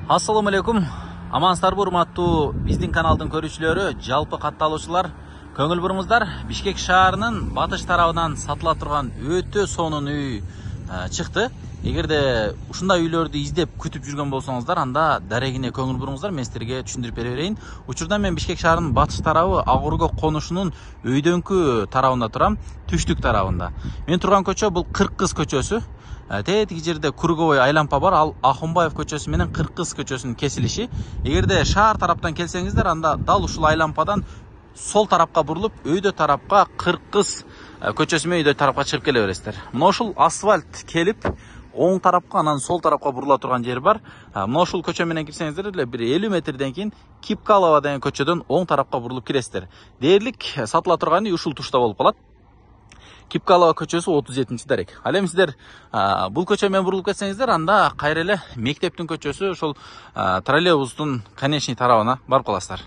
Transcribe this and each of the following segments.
Assalamu алейкум. Амансыздарбы, урматтуу биздин каналдын көрүүчүлөрү, жалпы катталуучулар. Көңүл буруңуздар. Бишкек шаарынын батыш тарабынан сатыла турган өтө сонун үй чыкты. Эгерде ушундай үйлөрдү издеп күтүп жүргөн болсоңуздар, анда дарегине көңүл буруңуздар. Мен силерге түшүндүрүп бере берейин. Учурда мен Бишкек шаарынын батыш тарабы Агурго конушунун өйдөңкү тарабында турам, түштүк тарабында. Мен турган көчө бул Кыркыз көчөсү. Тетиги жерде круговой айлампа бар, ал Ахунбаев көчөсү менен Кыркыз көчөсүнүн кесилиши. Эгерде шаар тараптан келсеңиздер, анда дал ушул айлампадан сол тарапка бурулуп, өйдө тарапка Кыркыз көчөсү менен өйдө тарапка чыгып келе бересиздер. Мына ушул асфальт келип, оң тарапка, анан сол тарапка бурула турган жер бар. Мына ушул көчө менен кирсеңиздер эле бир 50 метрден кийин Кипкалова деген көчөдөн оң тарапка бурулуп киресиздер. Дээрлик сатыла турган үй ушул тушта болуп калат. Кипкалова көчөсү 37-чи дарек. Ал эми сиздер бул көчө менен бурулуп кетсеңиздер, анда кайра эле мектептин көчөсү, ошол троллейбустун конечный тарабына барып каласыздар.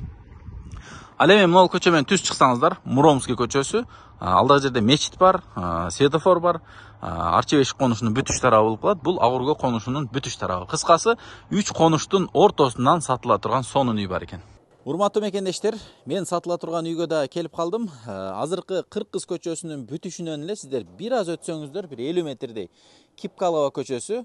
Ал эми могул көчө менен түз чыксаңыздар, Муромский көчөсү, алдагы жерде мечит бар, светофор бар, Арчебеш конушунун бүтүш тарабы болуп калат. Бул Агурго конушунун бүтүш тарабы. Кыскасы, 3 конуштун ортосунан сатыла турган сонун үй бар экен. Урматтуу мекендештер, мен сатыла турган үйгө да келип калдым. Азыркы Кыркыз көчөсүнүн бүтүшүнөн эле сиздер бир аз өтсөңүздөр, бир 50 метрдей Кипкалова көчөсү,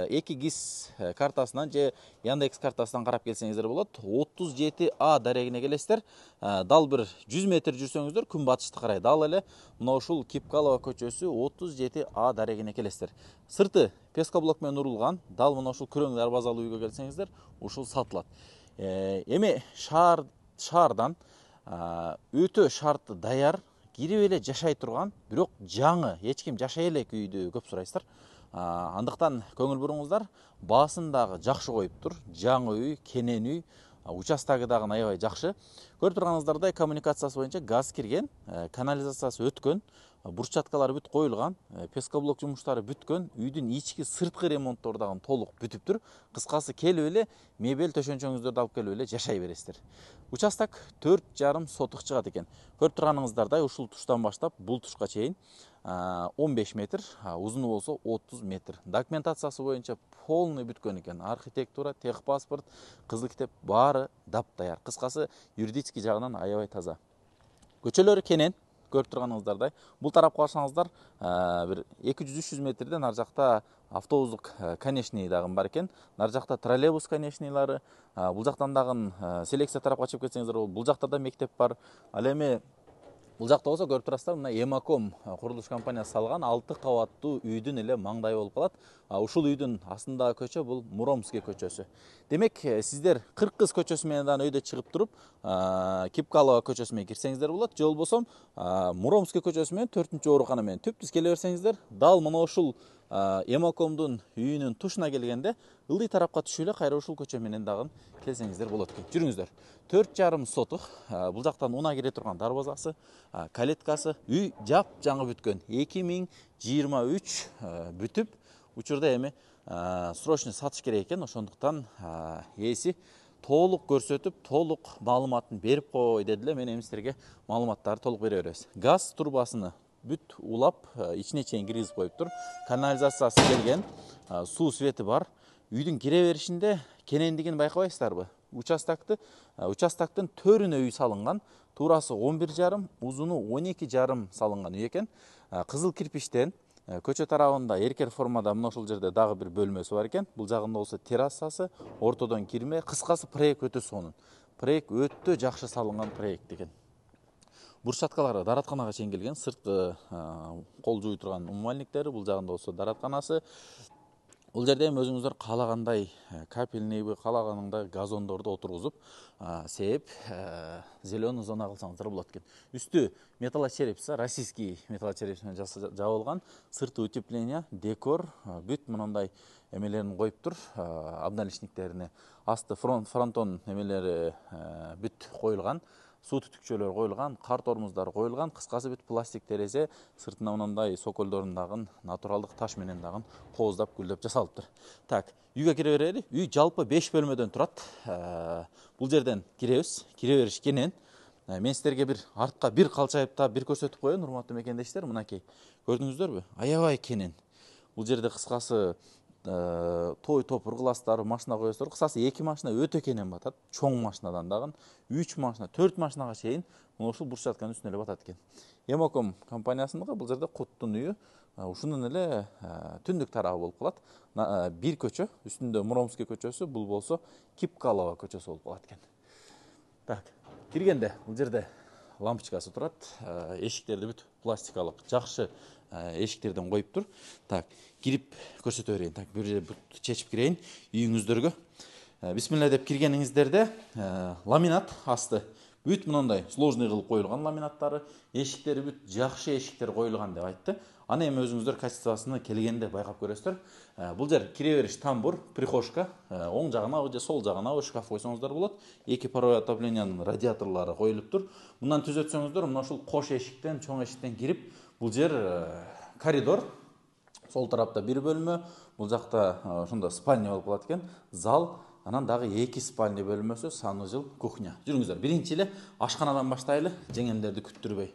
2GIS картасынан же Яндекс картасынан карап келсеңиздер болот. 37А дарегине келесиздер. Дал бир 100 метр жүрсөңүздөр, күн батышты карай дал эле мына ушул Кипкалова көчөсү 37А дарегине келесиздер. Сырты пескоблок менен урулган, дал мына ушул күрөң дарбазалуу үйгө келсеңиздер, ушул сатылат. Эми шаардан өтө шарты даяр, кирип эле жашай турган, бирок жаңы, эч ким жашай элек үйдү көп сурайсыздар. Андыктан көңүл буруңуздар, баасын дагы жакшы коюптур. Жаңы үй, кенен үй, участогу дагы аябай жакшы. Көрүп турганыңыздардай коммуникациясы боюнча газ кирген, канализациясы өткөн, бурчаткалар бүт коюлган, пескоблок жумуштары бүткөн, үйдүн ички сырткы ремонттору дагы толук бүтүптүр. Кыскасы келип эле мебель төшөнчөңүздөрдү алып келип эле жашай бересиздер. Участок 4,5 сотук чыгат экен. Көрүп турганыңыздардай ушул туштан баштап бул тушка чейин 15 метр, узуну болсо 30 метр. Документациясы боюнча полный бүткөн экен. Архитектура, техпаспорт, кызыл китеп баары дап-даяр. Кыскасы юридический жагынан аябай таза. Көчөлөрү кенен, көрүп турганыңыздардай. Бул тарапка барсаңыздар, бир 200-300 метрден ар жакта автобустук конечный дагы бар экен. Нар жакта троллейбус конечныйлары, бул жактан дагы селекция тарапка чыгып кетсеңиздер, бул жакта да мектеп бар. Ал эми бул жакта болсо көрүп турасыздар, мына Эмаком курулуш компаниясы салган 6 кабаттуу үйдүн эле маңдайы болуп калат. Ушул үйдүн астындагы көчө бул Муромский көчөсү. Демек, сиздер Кыркыз көчөсү менен дан өйдө чыгып туруп, Кипкалова көчөсү менен кирсеңиздер болот. Же болбосо Муромский көчөсү менен 4-оорукана менен түп-түз келе берсеңиздер, дал мына ушул Эмакомдун үйүнүн тушуна келгенде ылдый тарапка түшүп эле кайра ушул көчө менен дагы келсеңиздер болот экен. Жүрүңүздөр. 4,5 сотук, бул жактан уна кире турган дарбазасы, калеткасы, үй жап жаңы бүткөн. 2023 бүтүп, учурда эми срочный сатыш керек экен. Ошондуктан ээси толук көрсөтүп, толук маалыматын берип кой деди эле. Мен эми силерге маалыматтарды толук бере беребиз. Газ турбасыны бүт улап, ичине чейин киргизип коюптур. Канализациясы келген, суу свети бар. Үйдүн кире беришинде кенендигин байкабайсыздарбы? Участоктун төрүнө үй салынган, туурасы 11,5, узуну 12,5 салынган үй экен. Кызыл кирпиштен, көчө тарабында эркер формада мына ошол жерде дагы бир бөлмөсү бар экен. Бул жагында болсо террасасы, ортодон кирме, кыскасы проект өтө сонун. Проект өтө жакшы салынган проект экен. Бурчаткалары даратканага чейин келген, сырткы кол жууй турган умывальниктери, бул жагында болсо даратканасы. Бул жерде эми өзүңүздөр каалагандай капельныйбы, каалагандай газондорду отургузуп, сээп, зеленый зона кылсаңыздар болот экен. Үстү металлочерепса, российский металлочереп менен жабылган, сырты утепление, декор, бүт мындай эмелерин коюптур, обналичниктерине. Асты фронтон эмелери бүт коюлган. Суу түтүкчөлөр коюлган, кар тормуздар коюлган, кыскасы бүт пластик терезе, сыртына мындай соколдорун дагы натуралдык таш менен дагы кооздап гүлдөп жасалыптыр. Так, үйгө кире берели. Үй жалпы 5 бөлмөдөн турат. Бул жерден киребиз, кире бериш кенен. Мен силерге бир артка бир калчайып та бир көрсөтүп коеюн, урматтуу мекендештер. Мынакей, көрдүңүздөрбү? Аябай кенен. Бул жерде кыскасы той топур кыласыздар, машина коесуздар. Кысасы 2 машина өтө кенен батат. Чоң машинадан дагы 3 машина, 4 машинага чейин ушул бурчатканын үстүнө эле батат экен. Эмоком компаниясыныкы бул жерде Куттун үйү ушунун эле түндүк тарабы болуп калат. Бир көчө, үстүндө Муромский көчөсү, бул болсо Кипкалова көчөсү болуп калат экен. Так, киргенде бул жерде лампочкасы турат. Эшиктерди бүт пластикалык жакшы эшиктерден коюп тур. Так, кирип көрсөтө берейин. Так, бир жерде бүт чечип кирейин үйүңүздөргө. Бисмилла деп киргениңиздерде ламинат асты бүт мындай сложный кылып коюлган ламинаттары, эшиктери бүт жакшы эшиктер коюлган деп айтты. Аны эми өзүңүздөр качествосуна келгенде байкап көрөсүздөр. Бул жер кире бериш тамбур, прихожка, оң жагына же сол жагына шкаф койсоңуздар болот. 2 паровой отоплениянын радиаторлору коюлуп тур. Мындан түзөтсөңүздөр, мына ушул кош эшиктен, чоң эшиктен кирип, бул жер коридор. Сол тарапта бир бөлмө, бул жакта ошондо спальня болуп калат экен. Зал, анан дагы 2 спальня бөлмөсү, санузел, кухня. Жүрүңүздөр, биринчи эле ашканадан баштайлы, жеңемдерди күттүрбөй.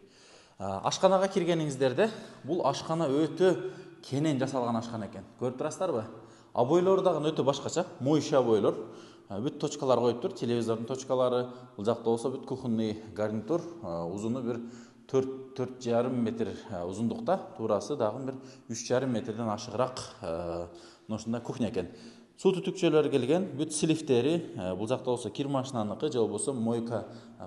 Ашканага киргениңиздерде, бул ашкана өтө кенен жасалган ашкана экен. Көрүп турасыздарбы? Обойлору дагы өтө башкача, моющий обойлор. Бүт точкалар коюп тур, телевизордун точкалары. Бул жакта болсо бүт кухонный гарнитур, узуну бир 4,5 метр узундукта, туурасы дагы бир 3,5 метрден ашыгыраак ушундай кухня экен. Суу түтүкчөлөр келген, бүт сливтери, бул жакта болсо кир машинаныкы, же болбосо мойка,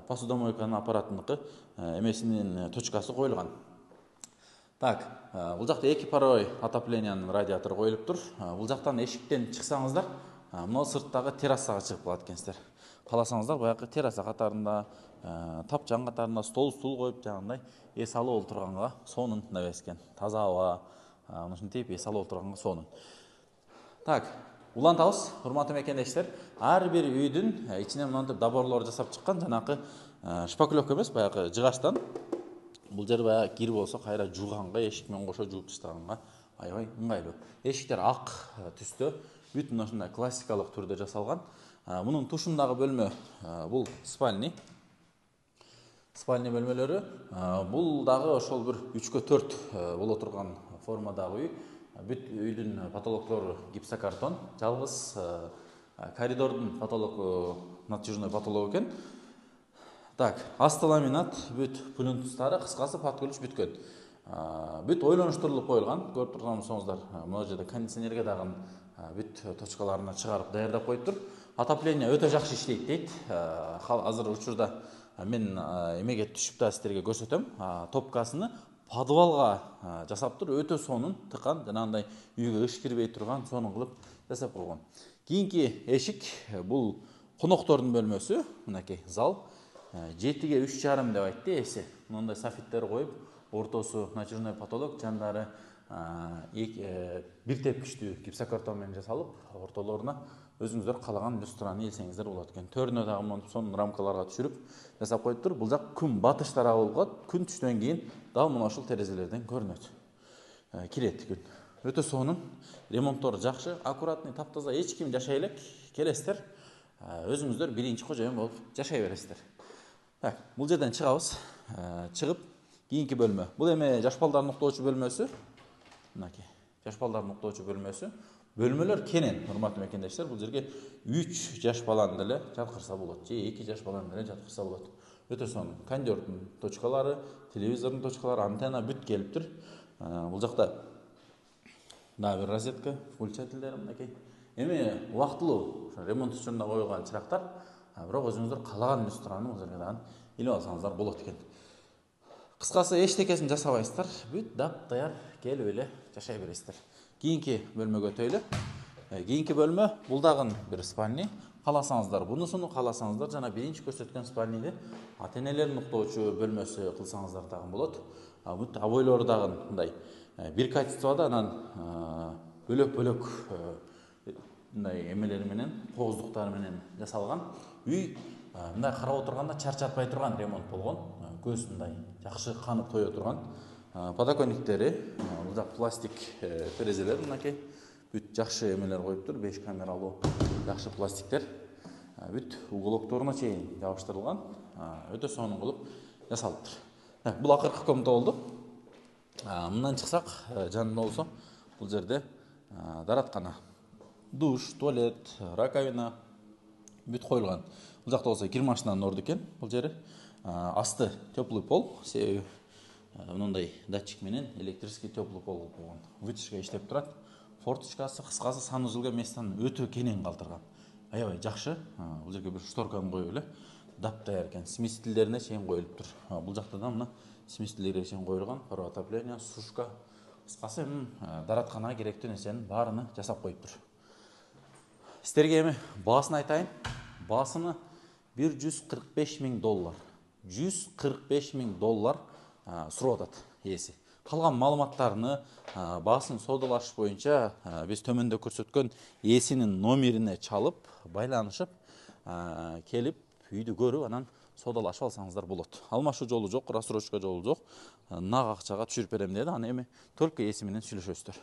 посудомойканын аппаратыныкы эмесинин точкасы коюлган. Так, бул жакта 2 паровой отоплениянын радиатору коюлуп тур. Бул жактан эшиктен чыксаңыздар, мына сырттагы террасага чыгып калат экенсиздер. Кааласаңыздар, баягы терраса катарында, тапчан катарында стол коюп, жагындай эс алып олтурганга сонун небес экен. Таза аба, ушинтип эс алып олтурганга сонун. Так, улантабыз, урматтуу мекендештер. Ар бир үйдүн ичине мынтип доборлор жасап чыккан, жанакы шпаклевка эмес, баягы жыгачтан. Бул жер баягы кир болсо кайра жууганга, эшик менен кошо жууп таштаганга аябай ыңгайлуу. Эшиктер ак түстө, бүт ушундай классикалык түрдө жасалган. Мунун тушундагы бөлмө бул спальня. Спальня бөлмөлөрү. Бул дагы ошол бир 3/4 боло турган формадагы үй. Бүт үйдүн потолоктору гипсокартон, жалгыз коридордун потолоку натяжной потолок экен. Так, асты ламинат, бүт плинтустары, кыскасы пат ключ бүткөн. Бүт ойлонуштурулуп коюлган, көрүп турсаңыздар, мына жерде кондиционерге дагы бүт точкаларына чыгарып даярдап коюп тур. Отопление өтө жакшы иштейт дейт. Азыр учурда мен эмеге түшүп да сиздерге көрсөтөм. Топкасыны подвалга жасап тур, өтө сонун, тыкан, жанагындай үйгө ыш кирбей турган, сонун кылып жасап койгон. Кийинки эшик бул коноктордун бөлмөсү, мынакей зал. 7-ге 3,5 деп айтты эси. Мындай софиттер коюп, ортосу натяжной потолок, жандары бир тепкичтүү гипсокартон менен жасалып, ортолоруна өзүңүздөр каалаган люстраны илсеңиздер болот экен. Төрүнө дагы монтип сонун рамкаларга түшүрүп жасап коюп тур. Бул жак күн батыш тарабы болуп калат. Күн түштөн кийин дагы мына ушул терезелерден көрүнөт. Кирет күн. Өтө сонун, ремонттору жакшы, аккуратный, таптаза, эч ким жашай элек. Келесиздер, өзүңүздөр биринчи кожоюн болуп жашай бересиздер. Так, бул жерден чыгабыз. Чыгып кийинки бөлмө. Бул эме жаш балдарды уктоочу бөлмөсү. Мынакей, жаш балдарды уктоочу бөлмөсү. Бөлмөлөр кенен, урматтуу мекендештер. Бул жерге 3 жаш баланы деле жаткырса болот, же 2 жаш баланы деле жаткырса болот. Өтө сонун. Кондёрдун точкалары, телевизордун точкалары, антенна бүт келип тур. Бул жакта дагы бир розетка, включателдер мынакей. Эми убактылуу ремонт учурунда коюлган чырактар, бирок өзүңүздөр каалаган люстраны бул жерге дагы илип алсаңыздар болот экен. Кыскасы эчтекесин жасабайсыздар, бүт дап-даяр келип эле жашай бересиздер. Кийинки бөлмөгө өтөйлү. Кийинки бөлмө бул дагы бир спальня. Кааласаңыздар бунусуну, кааласаңыздар жана биринчи көрсөткөн спальняны ата-энелердин уктоочу бөлмөсү кылсаңыздар дагы болот. Бүт обойлору дагы мындай бир качествода, анан бөлөк-бөлөк мындай эмелери менен, кооздуктары менен жасалган. Үй мындай карап отурганда чарчатпай турган ремонт болгон. Көз мындай жакшы канып тое турган. Подоконниктери, бул жак пластик терезелер мынакей. Бүт жакшы эмелер коюп тур, 5 камералуу жакшы пластиктер. Бүт уголокторуна чейин жабыштырылган. Өтө сонун кылып жасалыптыр. Бул акыркы комната болду. Мындан чыксак, жанында болсо бул жерде дараткана. душ, туалет, раковина бүт қойылған. Бұл жақта болса кирмашинанын орды екен. Бұл жері асты теплый пол, себебі мындай датчик менен электрический теплый пол болған. Вытяжка иштеп турат. Форточкасы, кыскасы санузелге местан өтө кенен калтырган. Аябай жакшы. Бул жерге бир шторканы коюп эле даптаяр экен. Смесительдерине чейин коюлуп тур. Бул жакта да мына смесительдерге чейин коюлган. Паро отопление, сушка. Кыскасы эми даратканага керектүү нерсенин баарыны жасап коюп тур. Сіздерге эми баасын айтайын. Баасыны $145 000. $145 000 сурап атат ээси. Калган маалыматтарны баасын соодалашыш боюнча биз төмөндө көрсөткөн ээсинин номерине чалып, байланышып, келип үйдү көрүп, анан соодалашып алсаңыздар болот. Алмашуу жолу жок, рассрочка жолу жок. Нак акчага түшүрүп берем деди. Аны эми только ээси менен сүйлөшөсүздөр.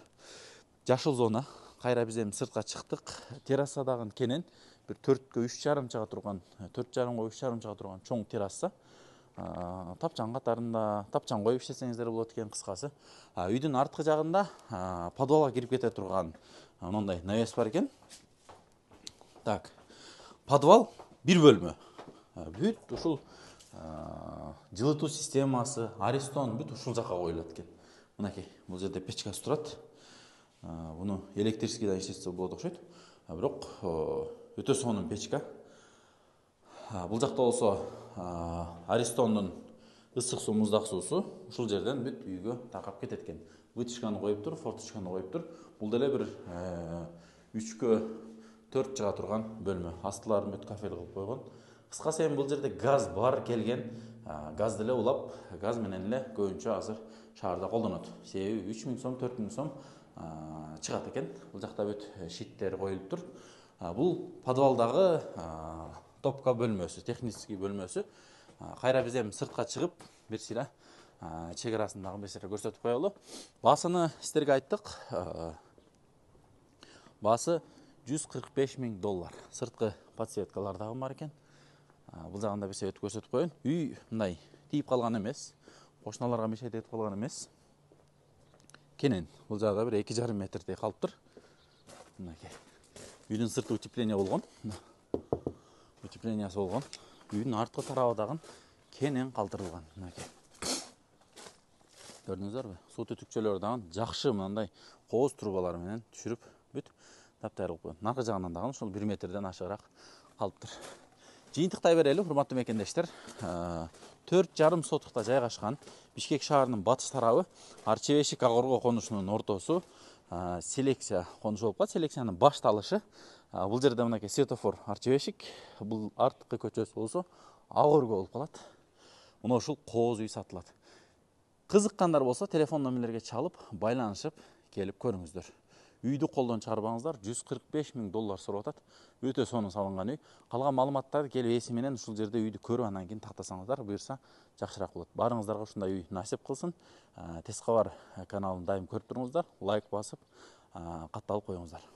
Жашыл зона. Кайра биз эми сыртка чыктык. Террасадагы кенен бир 4,5 чага турган, 4,5 чага турган чоң терраса. Тапчан катарында, тапчан коюп иштесеңиздер болот экен кыскасы. Үйдүн арткы жагында подвалга кирип кете турган мындай навес бар экен. Так. Подвал бир бөлмө. Бүт ушул жылытуу системасы, аристон бүт ушул жака коюлат экен. Мынакей, бул жерде печкасы турат. Буну электрическийден иштетсе болот окшойт. Бирок өтө сонун печка. Бул жакта болсо аристондун ысык суу, муздак суусу ушул жерден бүт үйгө таркап кетет экен. Вытяжканы коюп тур, форточканы коюп тур. Бул деле бир 3-4 чыга турган бөлмө. Астыларын бүт кафель кылып койгон. Кыскасы эми бул жерде газ бар келген. Газ деле улап, газ менен эле көбүнчө азыр шаарда колдонот. Себеби 3000 сом, 4000 сом чыгат экен. Бул жакта бүт щиттер коюлуп тур. Бул подвалдагы топка бөлмөсү, технический бөлмөсү. Кайра биз эми сыртка чыгып, бир сыйра чек арасын дагы бир сыйра көрсөтүп коелу. Баасыны сиздерге айттык. Баасы $145 000. Сырткы подсветкалар дагы бар экен. Бул жагында бир өтүп көрсөтүп коеюн. Үй мындай тийип калган эмес. Кошуналарга мешайт этип калган эмес. Кенен бул жагда бир 2,5 метрдей калыптыр. Мынакей. Үйдүн сырты утепление болгон. Утеплениясы болгон. Үйдүн арткы тарабы дагы кенен калтырылган. Мынакей. Көрдүңүздөрбү? Суу түтүкчөлөрү дагы жакшы мындай кооз трубалар менен түшүрүп бүт таптайыр кылып койгон. Наркы жагынан дагы ушул 1 метрден ашыгыраак калыптыр. Жыйынтыктай берели, урматтуу мекендештер. 4,5 сотукта жайгашкан Бишкек шаарынын батыш тарабы Арчебешик Агорго конушунун ортосу селекция конушу болуп калат. Селекциянын башталышы. Бул жерде мынакей светофор Арчебешик, бул арткы көчөсү болсо Агорго болуп калат. Мына ушул кооз үй сатылат. Кызыккандар болсо телефон номерлерге чалып, байланышып келип көрүңүздөр. Үйдү колдон чыгарбаңыздар, $145 000 сурап атат. Өтө сонун салынган үй. Калган маалыматтарды келип ээси менен ушул жерде үйдү көрүп анан кийин тактасаңыздар, буюрса жакшыраак болот. Барыңыздарга ушундай үй насип кылсын. Тез кабар каналын дайым көрүп туруңуздар, лайк басып, катталып коюңуздар.